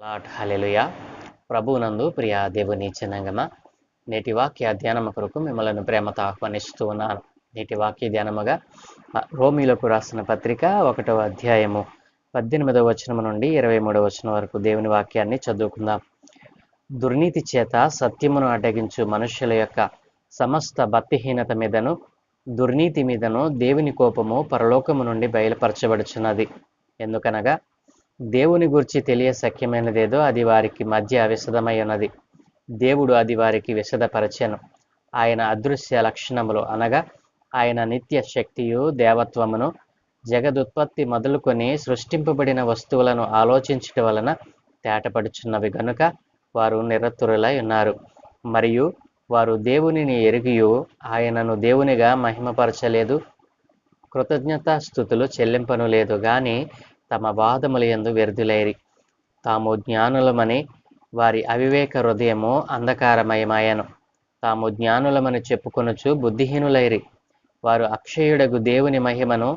హల్లెలూయా. ప్రభువునందు ప్రియ దేవుని జనాంగమా, నేటి వాక్య ధ్యానము కొరకు మిమ్మల్ని ప్రేమతో ఆహ్వానిస్తూ ఉన్నాను. నేటి వాక్య ధ్యానముగా రోమీలకు రాసిన పత్రిక 1వ అధ్యాయము 18వ వచనము నుండి 23వ వచనం వరకు దేవుని వాక్యాన్ని చదువుకుందాం. దుర్నీతి చేత సత్యమును అడ్డగించు మనుష్యుల యొక్క సమస్త భక్తిహీనత మీదను దుర్నీతి మీదను దేవుని కోపము పరలోకము నుండి బయలుపరచబడుచున్నది. ఎందుకనగా దేవుని గురించి తెలియ శక్యమైనదేదో అది వారికి మధ్య విశదమై ఉన్నది. దేవుడు అది వారికి విశదపరచెను. ఆయన అదృశ్య లక్షణములు అనగా ఆయన నిత్య శక్తియు దేవత్వమును జగదుత్పత్తి మొదలుకొని సృష్టింపబడిన వస్తువులను ఆలోచించుట వలన తేటపడుచున్నవి గనుక వారు నిరతురులై ఉన్నారు. మరియు వారు దేవునిని ఎరిగియు ఆయనను దేవునిగా మహిమపరచలేదు, కృతజ్ఞతాస్థుతులు చెల్లింపను లేదు గాని తమ వాదముల యందు వ్యర్థులైరి. తాము జ్ఞానులమని వారి అవివేక హృదయము అంధకారమయమాయను. తాము జ్ఞానులమని చెప్పుకొనుచు బుద్ధిహీనులైరి. వారు అక్షయుడగు దేవుని మహిమను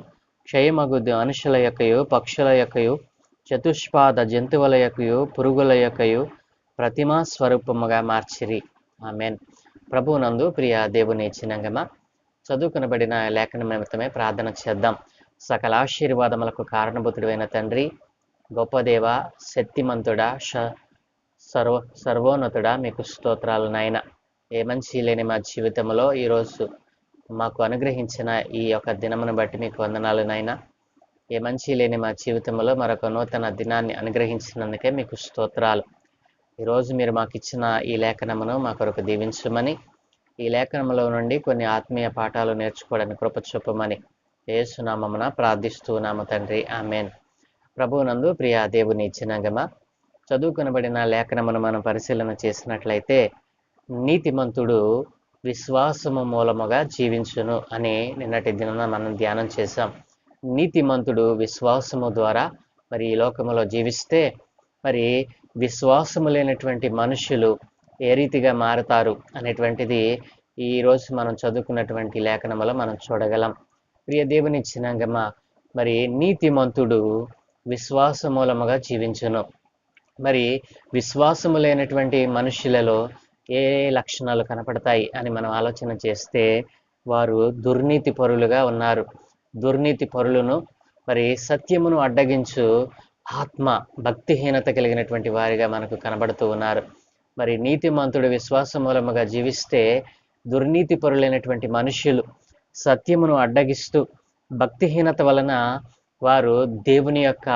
క్షయమగు మనుషుల యొక్కయు పక్షుల యొక్కయు చతుష్పాద జంతువుల యొక్కయు పురుగుల యొక్కయు ప్రతిమా స్వరూపముగా మార్చిరి. ఆమేన్. ప్రభువునందు ప్రియ దేవుని చిన్నంగమా, చదువుకునబడిన లేఖన నిమిత్తమే ప్రార్థన చేద్దాం. సకల ఆశీర్వాదములకు కారణభూతుడైన తండ్రి, గొప్ప దేవ, శక్తిమంతుడా, సర్వోన్నతుడా, మీకు స్తోత్రాలు నాయన. ఏ మంచి లేని మా జీవితంలో ఈరోజు మాకు అనుగ్రహించిన ఈ యొక్క దినమును బట్టి మీకు వందనాలు నాయన. ఏ మంచి లేని మా జీవితంలో మరొక నూతన దినాన్ని అనుగ్రహించినందుకే మీకు స్తోత్రాలు. ఈరోజు మీరు మాకు ఇచ్చిన ఈ లేఖనమును మా కొరకు దీవించమని, ఈ లేఖనములో నుండి కొన్ని ఆత్మీయ పాఠాలు నేర్చుకోవడానికి కృప చూపమని యేసునామమున ప్రార్థిస్తున్నాము తండ్రి. ఆమేన్. ప్రభువునందు ప్రియ దేవుని జనాంగమా, చదువుకొనబడిన లేఖనమును మనం పరిశీలన చేసినట్లయితే నీతిమంతుడు విశ్వాసము మూలముగా జీవించును అని నిన్నటి దినాన మనం ధ్యానం చేశాం. నీతిమంతుడు విశ్వాసము ద్వారా మరి ఈ లోకములో జీవిస్తే మరి విశ్వాసము లేనటువంటి మనుషులు ఏ రీతిగా మారుతారు అనేటువంటిది ఈరోజు మనం చదువుకున్నటువంటి లేఖనములో మనం చూడగలం. ప్రియ దేవుని జనాంగమా, మరి నీతిమంతుడు విశ్వాస మూలముగా జీవించును. మరి విశ్వాసము లేనటువంటి మనుషులలో ఏ లక్షణాలు కనపడతాయి అని మనం ఆలోచన చేస్తే వారు దుర్నీతి పరులుగా ఉన్నారు. దుర్నీతి పరులను మరి సత్యమును అడ్డగించు ఆత్మ భక్తిహీనత కలిగినటువంటి వారిగా మనకు కనబడుతూ ఉన్నారు. మరి నీతిమంతుడు విశ్వాస మూలముగా జీవిస్తే దుర్నీతి పరులైనటువంటి మనుష్యులు సత్యమును అడ్డగిస్తూ భక్తిహీనత వలన వారు దేవుని యొక్క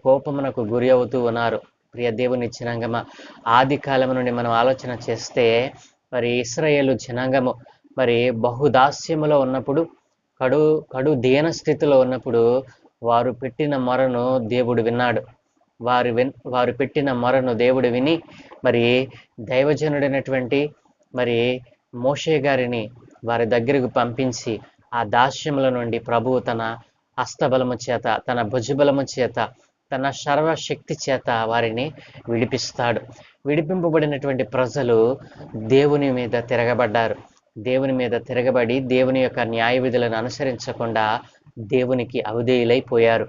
కోపమునకు గురి అవుతూ ఉన్నారు. ప్రియ దేవుని జనాంగమ, ఆది కాలం నుండి మనం ఆలోచన చేస్తే మరి ఇశ్రాయేలు జనాంగము మరి బహుదాస్యములో ఉన్నప్పుడు, కడు దీన స్థితిలో ఉన్నప్పుడు వారు పెట్టిన మొరను దేవుడు విన్నాడు. వారు పెట్టిన మొరను దేవుడు విని మరి దైవజనుడైనటువంటి మరి మోషే గారిని వారి దగ్గరకు పంపించి ఆ దాస్యముల నుండి ప్రభువు తన హస్తబలము చేత, తన భుజబలము చేత, తన సర్వశక్తి చేత వారిని విడిపిస్తాడు. విడిపింపబడినటువంటి ప్రజలు దేవుని మీద తిరగబడ్డారు. దేవుని మీద తిరగబడి దేవుని యొక్క న్యాయ విధులను అనుసరించకుండా దేవునికి అవిధేయులైపోయారు.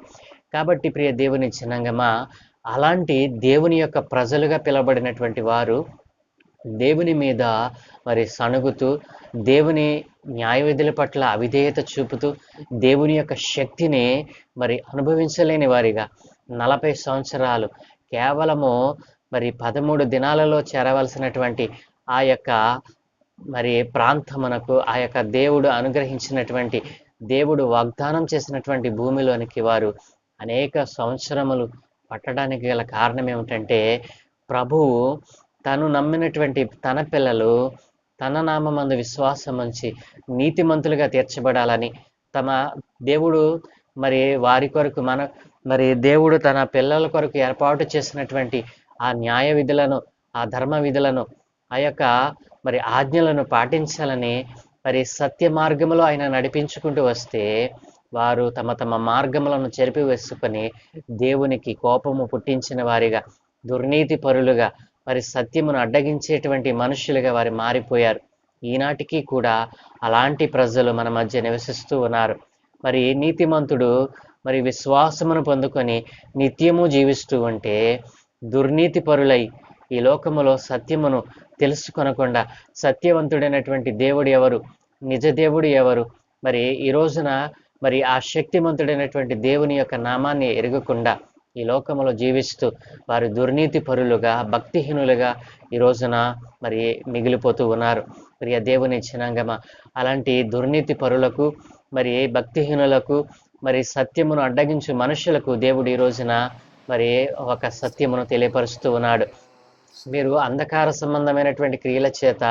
కాబట్టి ప్రియ దేవుని జనాంగమా, అలాంటి దేవుని యొక్క ప్రజలుగా పిలవబడినటువంటి వారు దేవుని మీద మరి సణుగుతూ, దేవుని న్యాయ విధుల పట్ల అవిధేయత చూపుతూ, దేవుని యొక్క శక్తిని మరి అనుభవించలేని వారిగా 40 సంవత్సరాలు కేవలము మరి 13 దినాలలో చేరవలసినటువంటి ఆ యొక్క మరి ప్రాంతమునకు, ఆ యొక్క దేవుడు అనుగ్రహించినటువంటి, దేవుడు వాగ్దానం చేసినటువంటి భూమిలోనికి వారు అనేక సంవత్సరములు పట్టడానికి గల కారణం ఏమిటంటే ప్రభువు తను నమ్మినటువంటి తన పిల్లలు తన నామమందు విశ్వాసం ఉంచి నీతిమంతులుగా తీర్చబడాలని, తమ దేవుడు మరి వారి కొరకు దేవుడు తన పిల్లల కొరకు ఏర్పాటు చేసినటువంటి ఆ న్యాయ విధులను, ఆ ధర్మ విధులను, ఆ యొక్క మరి ఆజ్ఞలను పాటించాలని మరి సత్య మార్గములో ఆయన నడిపించుకుంటూ వస్తే వారు తమ మార్గములను చెరిపి వేసుకొని దేవునికి కోపము పుట్టించిన వారిగా, దుర్నీతి పరులుగా, మరి సత్యమును అడ్డగించేటువంటి మనుషులుగా వారు మారిపోయారు. ఈనాటికి కూడా అలాంటి ప్రజలు మన మధ్య నివసిస్తూ ఉన్నారు. మరి నీతిమంతుడు మరి విశ్వాసమును పొందుకొని నిత్యము జీవిస్తూ ఉంటే దుర్నీతి పరులై ఈ లోకములో సత్యమును తెలుసుకొనకుండా సత్యవంతుడైనటువంటి దేవుడు ఎవరు, నిజ దేవుడు ఎవరు, మరి ఈ రోజున మరి ఆ శక్తిమంతుడైనటువంటి దేవుని యొక్క నామాన్ని ఎరగకుండా ఈ లోకములో జీవిస్తూ వారు దుర్నీతి పరులుగా భక్తిహీనులుగా ఈ రోజున మరి మిగిలిపోతూ ఉన్నారు. ప్రియ దేవుని జనాంగమా, అలాంటి దుర్నీతి పరులకు మరి భక్తిహీనులకు మరి సత్యమును అడ్డగించు మనుషులకు దేవుడు ఈ రోజున మరి ఒక సత్యమును తెలియపరుస్తూ ఉన్నాడు. మీరు అంధకార సంబంధమైనటువంటి క్రియల చేత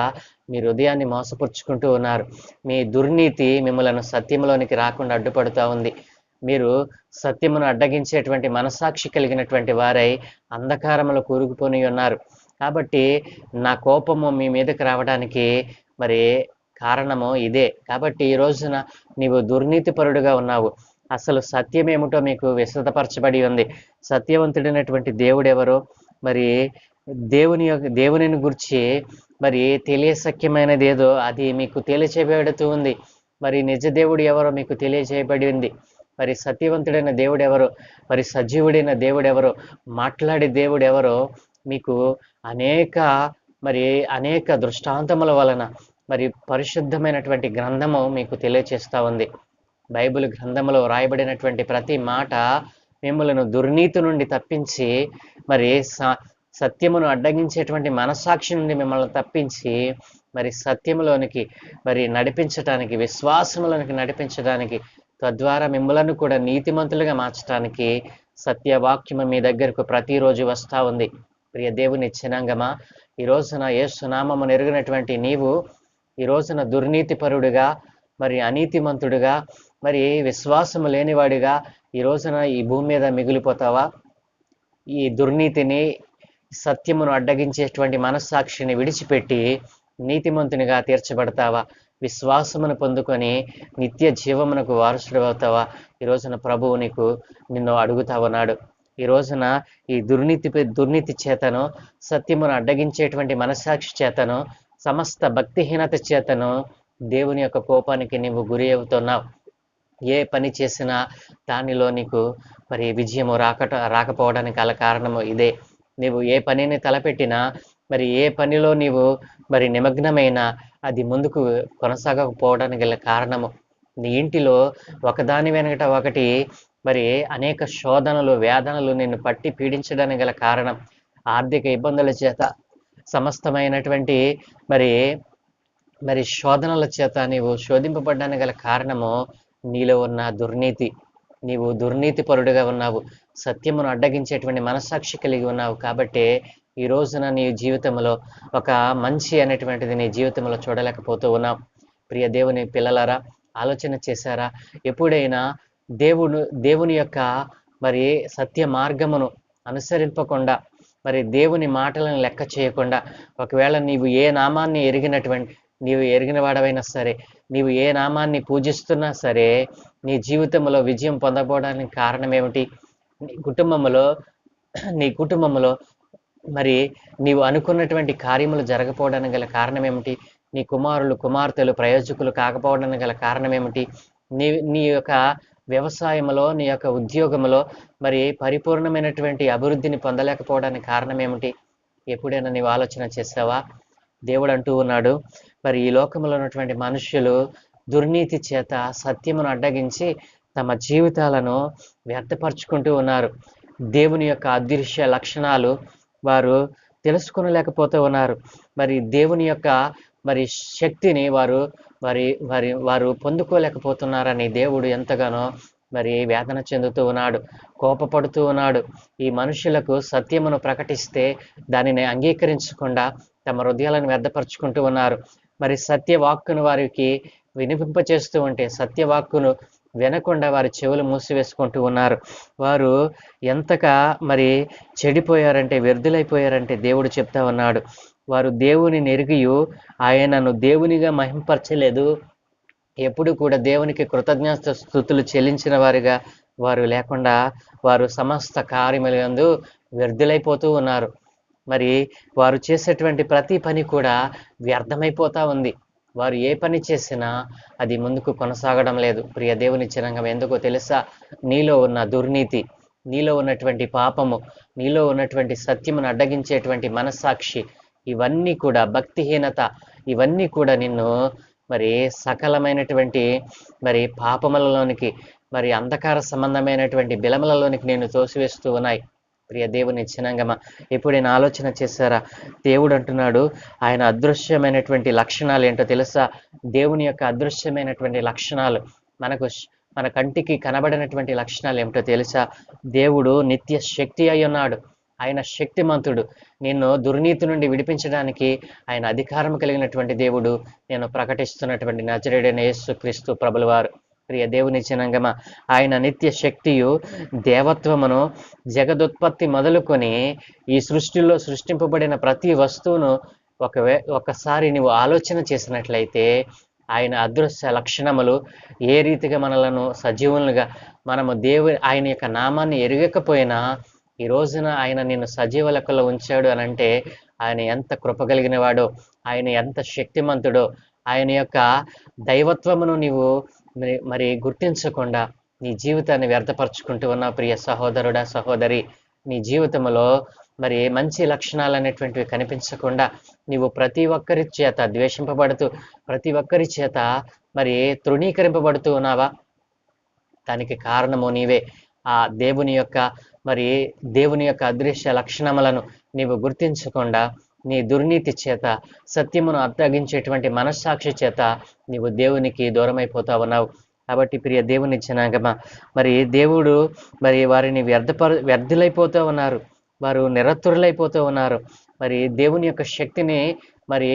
మీ హృదయాన్ని మోసపుచ్చుకుంటూ ఉన్నారు. మీ దుర్నీతి మిమ్మల్ని సత్యంలోనికి రాకుండా అడ్డుపడుతూ ఉంది. మీరు సత్యమును అడ్డగించేటువంటి మనసాక్షి కలిగినటువంటి వారై అంధకారములో కూరుకుపోయి ఉన్నారు. కాబట్టి నా కోపము మీ మీదకి రావడానికి మరి కారణము ఇదే. కాబట్టి ఈ రోజున నీవు దుర్నీతిపరుడుగా ఉన్నావు. అసలు సత్యం ఏమిటో మీకు విశదపరచబడి ఉంది. సత్యవంతుడైనటువంటి దేవుడు ఎవరో మరి దేవునిని గురించి మరి తెలియసఖ్యమైనది ఏదో అది మీకు తెలియచేయబడుతూ ఉంది. మరి నిజ దేవుడు ఎవరో మీకు తెలియజేయబడి ఉంది. మరి సత్యవంతుడైన దేవుడు ఎవరో, మరి సజీవుడైన దేవుడు ఎవరో, మాట్లాడే దేవుడు ఎవరో మీకు అనేక దృష్టాంతముల వలన మరి పరిశుద్ధమైనటువంటి గ్రంథము మీకు తెలియచేస్తూ ఉంది. బైబిల్ గ్రంథంలో రాయబడినటువంటి ప్రతి మాట మిమ్మల్ని దుర్నీతి నుండి తప్పించి మరి సత్యమును అడ్డగించేటువంటి మనసాక్షి నుండి మిమ్మల్ని తప్పించి మరి సత్యములోనికి మరి నడిపించడానికి, విశ్వాసములోనికి నడిపించడానికి, తద్వారా మిమ్మల్ని కూడా నీతిమంతులుగా మార్చడానికి సత్యవాక్యము మీ దగ్గరకు ప్రతిరోజు వస్తూ ఉంది. ప్రియ దేవుని జనాంగమా, ఈ రోజున యేసు నామమును ఎరిగినటువంటి నీవు ఈ రోజున దుర్నీతిపరుడుగా మరి అనీతిమంతుడుగా మరి విశ్వాసము లేనివాడిగా ఈ రోజున ఈ భూమి మీద మిగిలిపోతావా? ఈ దుర్నీతిని సత్యమును అడ్డగించేటువంటి మనస్సాక్షిని విడిచిపెట్టి నీతిమంతునిగా తీర్చబడతావా? విశ్వాసమును పొందుకొని నిత్య జీవమునకు వారసుడు అవుతావా? ఈ రోజున ప్రభువు నిన్ను అడుగుతా ఉన్నాడు. ఈ రోజున ఈ దుర్నీతి చేతను, సత్యమును అడ్డగించేటువంటి మనస్సాక్షి చేతను, సమస్త భక్తిహీనత చేతను దేవుని యొక్క కోపానికి నీవు గురి అవుతున్నావు. ఏ పని చేసినా దానిలో నీకు మరి విజయము రాకపోవడానికి గల కారణము ఇదే. నీవు ఏ పనిని తలపెట్టినా మరి ఏ పనిలో నీవు మరి నిమగ్నమైన అది ముందుకు కొనసాగకపోవడానికి గల కారణము నీ ఇంటిలో ఒకదాని వెనకట ఒకటి మరి అనేక శోధనలు, వేదనలు నిన్ను పట్టి పీడించడానికి గల కారణం ఆర్థిక ఇబ్బందుల చేత, సమస్తమైనటువంటి మరి శోధనల చేత నీవు శోధింపబడడానికి గల కారణము నీలో ఉన్న దుర్నీతి. నీవు దుర్నీతి పరుడుగా ఉన్నావు, సత్యమును అడ్డగించేటువంటి మనస్సాక్షి కలిగి ఉన్నావు. కాబట్టి ఈ రోజున నీ జీవితంలో ఒక మంచి అనేటువంటిది నీ జీవితంలో చూడలేకపోతూ ఉన్నావు. ప్రియ దేవుని పిల్లలారా, ఆలోచన చేశారా? ఎప్పుడైనా దేవుని యొక్క మరి సత్య మార్గమును అనుసరింపకుండా మరి దేవుని మాటలను లెక్క చేయకుండా, ఒకవేళ నీవు ఏ నామాన్ని నీవు ఎరిగిన వాడవైనా సరే, నీవు ఏ నామాన్ని పూజిస్తున్నా సరే, నీ జీవితంలో విజయం పొందకపోవడానికి కారణం ఏమిటి? నీ కుటుంబంలో మరి నీవు అనుకున్నటువంటి కార్యములు జరగకపోవడానికి గల కారణం ఏమిటి? నీ కుమారులు, కుమార్తెలు ప్రయోజకులు కాకపోవడానికి గల కారణం ఏమిటి? నీ యొక్క వ్యవసాయంలో, నీ యొక్క ఉద్యోగంలో మరి పరిపూర్ణమైనటువంటి అభివృద్ధిని పొందలేకపోవడానికి కారణం ఏమిటి? ఎప్పుడైనా నీవు ఆలోచన చేసావా? దేవుడు అంటూ ఉన్నాడు, మరి ఈ లోకంలో ఉన్నటువంటి మనుష్యులు దుర్నీతి చేత సత్యమును అడ్డగించి తమ జీవితాలను వ్యర్థపరుచుకుంటూ ఉన్నారు. దేవుని యొక్క అదృశ్య లక్షణాలు వారు తెలుసుకొనలేకపోతూ ఉన్నారు. మరి దేవుని యొక్క మరి శక్తిని వారు పొందుకోలేకపోతున్నారని దేవుడు ఎంతగానో మరి వేదన చెందుతూ ఉన్నాడు, కోపపడుతూ ఉన్నాడు. ఈ మనుషులకు సత్యమును ప్రకటిస్తే దానిని అంగీకరించకుండా తమ హృదయాలను వ్యర్థపరుచుకుంటూ ఉన్నారు. మరి సత్యవాక్కును వారికి వినిపింపచేస్తూ ఉంటే సత్యవాక్కును వినకుండా వారి చెవులు మూసివేసుకుంటూ ఉన్నారు. వారు ఎంతగా మరి చెడిపోయారంటే, వ్యర్థులైపోయారంటే దేవుడు చెప్తా ఉన్నాడు, వారు దేవుని ఎరిగియు ఆయనను దేవునిగా మహింపరచలేదు. ఎప్పుడు కూడా దేవునికి కృతజ్ఞత స్తుతులు చెల్లించిన వారిగా వారు లేకుండా వారు సమస్త కార్యములందు వ్యర్థులైపోతూ ఉన్నారు. మరి వారు చేసేటువంటి ప్రతి పని కూడా వ్యర్థమైపోతా ఉంది. వారు ఏ పని చేసినా అది ముందుకు కొనసాగడం లేదు. ప్రియ దేవుని జనాంగం, ఎందుకో తెలుసా? నీలో ఉన్న దుర్నీతి, నీలో ఉన్నటువంటి పాపము, నీలో ఉన్నటువంటి సత్యమును అడ్డగించేటువంటి మనస్సాక్షి, ఇవన్నీ కూడా భక్తిహీనత, ఇవన్నీ కూడా నిన్ను మరి సకలమైనటువంటి మరి పాపములలోనికి, మరి అంధకార సంబంధమైనటువంటి బిలములలోనికి నేను తోసివేస్తూ ఉన్నాయి. ప్రియ దేవుని జనాంగమా, ఎప్పుడైనా ఆలోచన చేశారా? దేవుడు అంటున్నాడు, ఆయన అదృశ్యమైనటువంటి లక్షణాలు ఏంటో తెలుసా? దేవుని యొక్క అదృశ్యమైనటువంటి లక్షణాలు, మన కంటికి కనబడినటువంటి లక్షణాలు ఏమిటో తెలుసా? దేవుడు నిత్య శక్తి అయి ఉన్నాడు. ఆయన శక్తిమంతుడు. నిన్ను దుర్నీతి నుండి విడిపించడానికి ఆయన అధికారం కలిగినటువంటి దేవుడు. నేను ప్రకటిస్తున్నటువంటి నజరేయుడైన యేసుక్రీస్తు ప్రభుల వారు. ప్రియ దేవుని జనాంగమా, ఆయన నిత్య శక్తియు దేవత్వమును జగదుత్పత్తి మొదలుకొని ఈ సృష్టిలో సృష్టింపబడిన ప్రతి వస్తువును ఒకసారి నువ్వు ఆలోచన చేసినట్లయితే ఆయన అదృశ్య లక్షణములు ఏ రీతిగా మనలను సజీవులుగా, మనము ఆయన యొక్క నామాన్ని ఎరగకపోయినా ఈ రోజున ఆయన నిన్ను సజీవ లెక్కలో ఉంచాడు అని అంటే ఆయన ఎంత కృప కలిగిన వాడో, ఆయన ఎంత శక్తిమంతుడో. ఆయన యొక్క దైవత్వమును నీవు మరి గుర్తించకుండా నీ జీవితాన్ని వ్యర్థపరచుకుంటూ ఉన్న ప్రియ సహోదరుడా, సహోదరి, నీ జీవితంలో మరి మంచి లక్షణాలు అనేటువంటివి కనిపించకుండా నీవు ప్రతి ఒక్కరి చేత ద్వేషింపబడుతూ, ప్రతి ఒక్కరి చేత మరి తృణీకరింపబడుతూ ఉన్నావా? దానికి కారణము నీవే. ఆ దేవుని యొక్క అదృశ్య లక్షణములను నీవు గుర్తించకుండా నీ దుర్నీతి చేత, సత్యమును అప్పగించేటువంటి మనస్సాక్షి చేత నీవు దేవునికి దూరమైపోతా ఉన్నావు. కాబట్టి ప్రియ దేవుని జనాంగమా, మరి దేవుడు మరి వారిని వ్యర్థులైపోతూ ఉన్నారు, వారు నిరతురులైపోతూ ఉన్నారు. మరి దేవుని యొక్క శక్తిని మరి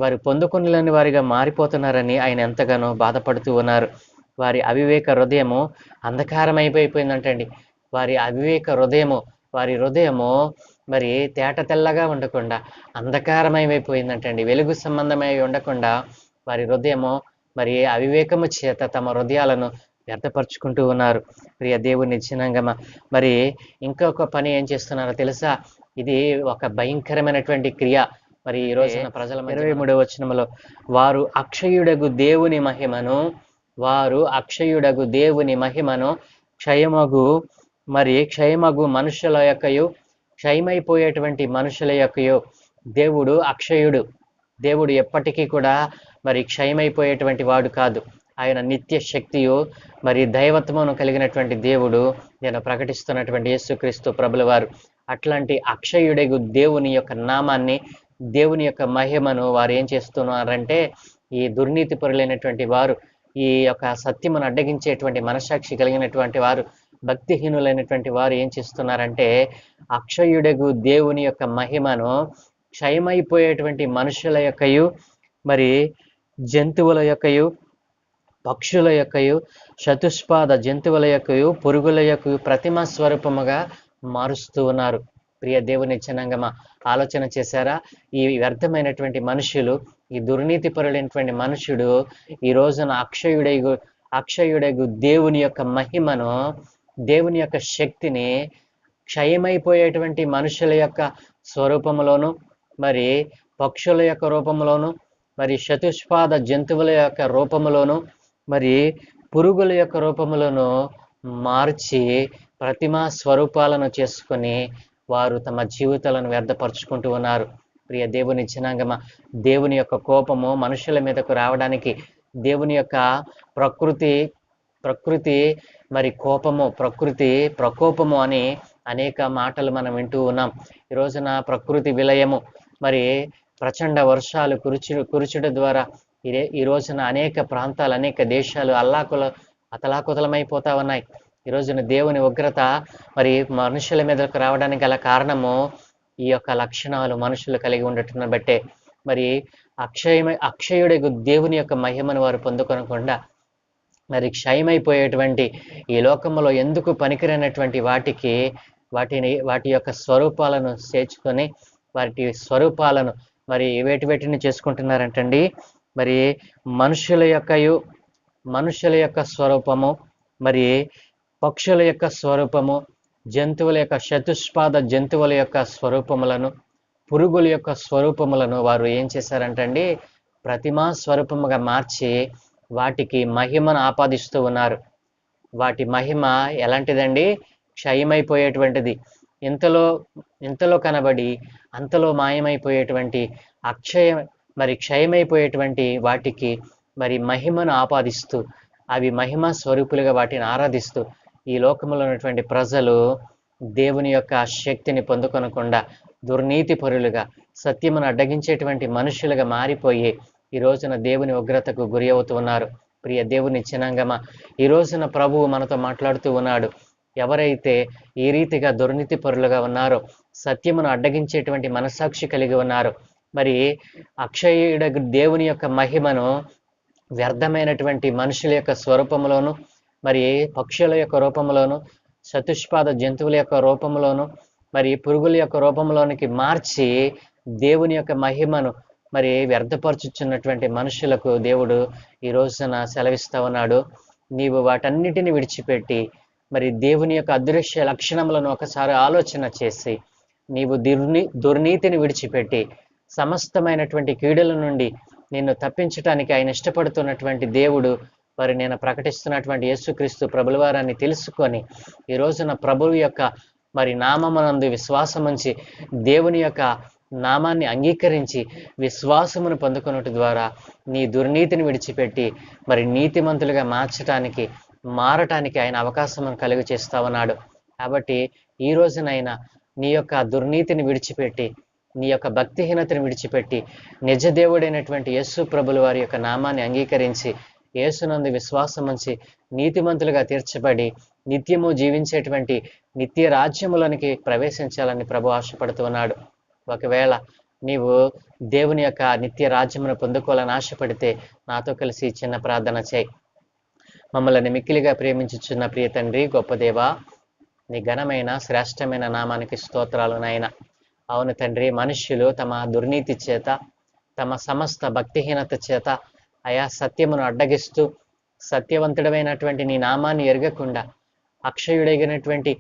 వారు పొందుకొనలేని వారిగా మారిపోతున్నారని ఆయన ఎంతగానో బాధపడుతూ ఉన్నారు. వారి అవివేక హృదయము అంధకారం అయిపోయిందంటండి. వారి అవివేక హృదయము, వారి హృదయము మరి తేట తెల్లగా ఉండకుండా అంధకారమైపోయిందంటండి. వెలుగు సంబంధమై ఉండకుండా వారి హృదయము మరి అవివేకము చేత తమ హృదయాలను వ్యర్థపరుచుకుంటూ ఉన్నారు. ప్రియ దేవుని జనాంగమా, మరి ఇంకొక పని ఏం చేస్తున్నారో తెలుసా? ఇది ఒక భయంకరమైనటువంటి క్రియ. మరి ఈ రోజున ప్రజల 23వ వచనములో వారు అక్షయుడగు దేవుని మహిమను క్షయమగు మనుషుల యొక్కయు, క్షయమైపోయేటువంటి మనుషుల యొక్కయు, దేవుడు అక్షయుడు. దేవుడు ఎప్పటికీ కూడా మరి క్షయమైపోయేటువంటి వాడు కాదు. ఆయన నిత్య శక్తియు మరి దైవత్వమును కలిగినటువంటి దేవుడు. నేను ప్రకటిస్తున్నటువంటి యేసుక్రీస్తు ప్రభుల వారు అట్లాంటి అక్షయుడగు దేవుని యొక్క నామాన్ని, దేవుని యొక్క మహిమను వారు ఏం చేస్తున్నారంటే, ఈ దుర్నీతి పరులైనటువంటి వారు, ఈ యొక్క సత్యమును అడ్డగించేటువంటి మనసాక్షి కలిగినటువంటి వారు, భక్తిహీనులైనటువంటి వారు ఏం చేస్తున్నారంటే, అక్షయుడగు దేవుని యొక్క మహిమను క్షయమైపోయేటువంటి మనుషుల యొక్కయు, మరి జంతువుల యొక్కయు, పక్షుల యొక్కయు, చతుష్పాద జంతువుల యొక్కయు, పురుగుల యొక్కయు ప్రతిమ స్వరూపముగా మారుస్తూ ఉన్నారు. ప్రియ దేవుని జనాంగమా, ఆలోచన చేశారా? ఈ వ్యర్థమైనటువంటి మనుషులు, ఈ దుర్నీతి పరులైనటువంటి మనుషుడు ఈ రోజున అక్షయుడగు దేవుని యొక్క మహిమను, దేవుని యొక్క శక్తిని క్షయమైపోయేటువంటి మనుషుల యొక్క స్వరూపములోను, మరి పక్షుల యొక్క రూపంలోను, మరి చతుష్పాద జంతువుల యొక్క రూపములోను, మరి పురుగుల యొక్క రూపములను మార్చి ప్రతిమా స్వరూపాలను చేసుకొని వారు తమ జీవితాలను వ్యర్థపరుచుకుంటూ ఉన్నారు. ప్రియ దేవుని జనాంగమా, దేవుని యొక్క కోపము మనుషుల మీదకు రావడానికి, దేవుని యొక్క ప్రకృతి మరి కోపము, ప్రకృతి ప్రకోపము అని అనేక మాటలు మనం వింటూ ఉన్నాం. ఈ రోజున ప్రకృతి విలయము, మరి ప్రచండ వర్షాలు కురుచుట ద్వారా ఈ రోజున అనేక ప్రాంతాలు, అనేక దేశాలు అతలాకుతలమైపోతా ఉన్నాయి. ఈ రోజున దేవుని ఉగ్రత మరి మనుషుల మీదకు రావడానికి గల కారణము ఈ యొక్క లక్షణాలు మనుషులు కలిగి ఉండటం బట్టే. మరి అక్షయుడగు దేవుని యొక్క మహిమను వారు పొందుకొనకుండా మరి క్షయమైపోయేటువంటి ఈ లోకంలో ఎందుకు పనికిరైనటువంటి వాటి యొక్క స్వరూపాలను చేర్చుకొని వాటి స్వరూపాలను మరి వేటిని చేసుకుంటున్నారంటండి. మరి మనుషుల యొక్క స్వరూపము, మరి పక్షుల యొక్క స్వరూపము, జంతువుల యొక్క చతుష్పాద జంతువుల యొక్క స్వరూపములను, పురుగుల యొక్క స్వరూపములను వారు ఏం చేశారంటండి? ప్రతిమా స్వరూపముగా మార్చి వాటికి మహిమను ఆపాదిస్తూ ఉన్నారు. వాటి మహిమ ఎలాంటిదండి? క్షయమైపోయేటువంటిది. ఇంతలో ఇంతలో కనబడి అంతలో మాయమైపోయేటువంటి క్షయమైపోయేటువంటి వాటికి మరి మహిమను ఆపాదిస్తూ, అవి మహిమ స్వరూపులుగా వాటిని ఆరాధిస్తూ, ఈ లోకంలో ఉన్నటువంటి ప్రజలు దేవుని యొక్క శక్తిని పొందుకొనకుండా దుర్నీతి పరులుగా, సత్యమును అడ్డగించేటువంటి మనుషులుగా మారిపోయి ఈ రోజున దేవుని ఉగ్రతకు గురి అవుతూ ఉన్నారు. ప్రియ దేవుని జనాంగమా, ఈ రోజున ప్రభువు మనతో మాట్లాడుతూ ఉన్నాడు. ఎవరైతే ఈ రీతిగా దుర్నీతి పరులుగా ఉన్నారో, సత్యమును అడ్డగించేటువంటి మనసాక్షి కలిగి ఉన్నారో, మరి అక్షయుడ దేవుని యొక్క మహిమను వ్యర్థమైనటువంటి మనుషుల యొక్క స్వరూపంలోను, మరి పక్షుల యొక్క రూపంలోను, చతుష్పాద జంతువుల యొక్క రూపంలోను, మరి పురుగుల యొక్క రూపంలోనికి మార్చి దేవుని యొక్క మహిమను మరి వ్యర్థపరచుచున్నటువంటి మనుషులకు దేవుడు ఈ రోజున సెలవిస్తా ఉన్నాడు. నీవు వాటన్నిటిని విడిచిపెట్టి మరి దేవుని యొక్క అదృశ్య లక్షణములను ఒకసారి ఆలోచన చేసి, నీవు దుర్నీతిని విడిచిపెట్టి సమస్తమైనటువంటి కీడుల నుండి నిన్ను తప్పించటానికి ఆయన ఇష్టపడుతున్నటువంటి దేవుడు, మరి నేను ప్రకటిస్తున్నటువంటి యేసుక్రీస్తు ప్రభుల వారాన్ని తెలుసుకొని ఈ రోజున ప్రభువు యొక్క మరి నామమునందు విశ్వాసముంచి దేవుని యొక్క నామాన్ని అంగీకరించి విశ్వాసమును పొందుకున్నట్టు ద్వారా నీ దుర్నీతిని విడిచిపెట్టి మరి నీతిమంతులుగా మారటానికి ఆయన అవకాశమును కలుగు చేస్తా ఉన్నాడు. కాబట్టి ఈ రోజునైనా నీ యొక్క దుర్నీతిని విడిచిపెట్టి, నీ యొక్క భక్తిహీనతను విడిచిపెట్టి నిజ దేవుడైనటువంటి యేసు ప్రభుల వారి యొక్క నామాన్ని అంగీకరించి యేసునందు విశ్వాసముంచి నీతిమంతులుగా తీర్చబడి నిత్యము జీవించేటువంటి నిత్య రాజ్యములోనికి ప్రవేశించాలని ప్రభు ఆశపడుతూ ఉన్నాడు. ఒకవేళ నీవు దేవుని యొక్క నిత్య రాజ్యమును పొందుకోవాలని ఆశపడితే నాతో కలిసి చిన్న ప్రార్థన చేయి. మమ్మల్ని మిక్కిలిగా ప్రేమించుచున్న ప్రియ తండ్రి, గొప్ప దేవా, నీ ఘనమైన శ్రేష్టమైన నామానికి స్తోత్రాలు నాయన. అవును తండ్రి, మనుష్యులు తమ దుర్నీతి చేత, తమ సమస్త భక్తిహీనత చేత అయా సత్యమును అడ్డగిస్తూ సత్యవంతుడమైనటువంటి నీ నామాన్ని ఎరగకుండా అక్షయుడైనటువంటి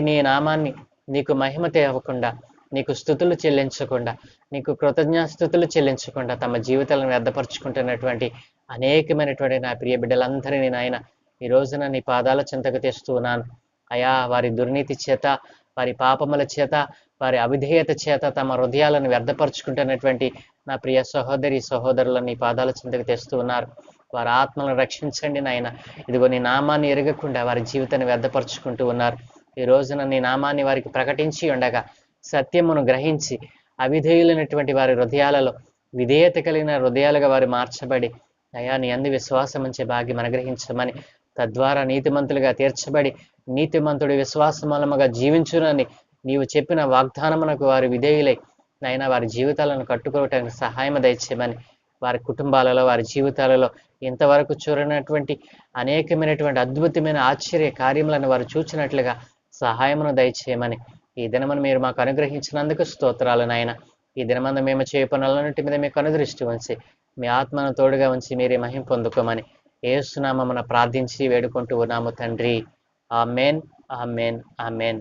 నీ నామాన్ని నీకు మహిమ తేవకుండా, నీకు స్తుతులు చెల్లించకుండా, నీకు కృతజ్ఞాస్తుతులు చెల్లించకుండా తమ జీవితాలను వ్యర్థపరుచుకుంటున్నటువంటి అనేకమైనటువంటి నా ప్రియ బిడ్డలందరినీ నాయన ఈ రోజున నీ పాదాల చెంతకు తెస్తూ ఉన్నాను. అయా వారి దుర్నీతి చేత, వారి పాపముల చేత, వారి అవిధేయత చేత తమ హృదయాలను వ్యర్థపరుచుకుంటున్నటువంటి నా ప్రియ సహోదరులను నీ పాదాల చెంతకు తెస్తూ ఉన్నారు. వారి ఆత్మలను రక్షించండి నాయన. ఇదిగో నీ నామాన్ని ఎరగకుండా వారి జీవితాన్ని వ్యర్థపరుచుకుంటూ ఉన్నారు. ఈ రోజున నీ నామాన్ని వారికి ప్రకటించి ఉండగా సత్యమును గ్రహించి అవిధేయులైనటువంటి వారి హృదయాలలో విధేయత కలిగిన హృదయాలుగా వారు మార్చబడి అయా నీ అందు విశ్వాసం ఉంచే భాగ్యం అనుగ్రహించమని, తద్వారా నీతిమంతులుగా తీర్చబడి నీతిమంతుడి విశ్వాసమూలముగా జీవించునని నీవు చెప్పిన వాగ్దానమునకు వారు విధేయులై నైనా వారి జీవితాలను కట్టుకోవటానికి సహాయం దయచేయమని, వారి కుటుంబాలలో వారి జీవితాలలో ఇంతవరకు చూడనటువంటి అనేకమైనటువంటి అద్భుతమైన ఆశ్చర్య కార్యములను వారు చూచినట్లుగా సహాయమును దయచేయమని, ఈ దినమును మీరు మాకు అనుగ్రహించినందుకు స్తోత్రాలు నాయన. ఈ దినమందు మేము చేయ పనులన్నిటి మీద మీకు అనుదృష్టి ఉంచి మీ ఆత్మను తోడుగా ఉంచి మీరే మహిమ పొందుకోమని యేసునామమున ప్రార్థించి వేడుకుంటూ ఉన్నాము తండ్రి. ఆమేన్, ఆమేన్, ఆమేన్.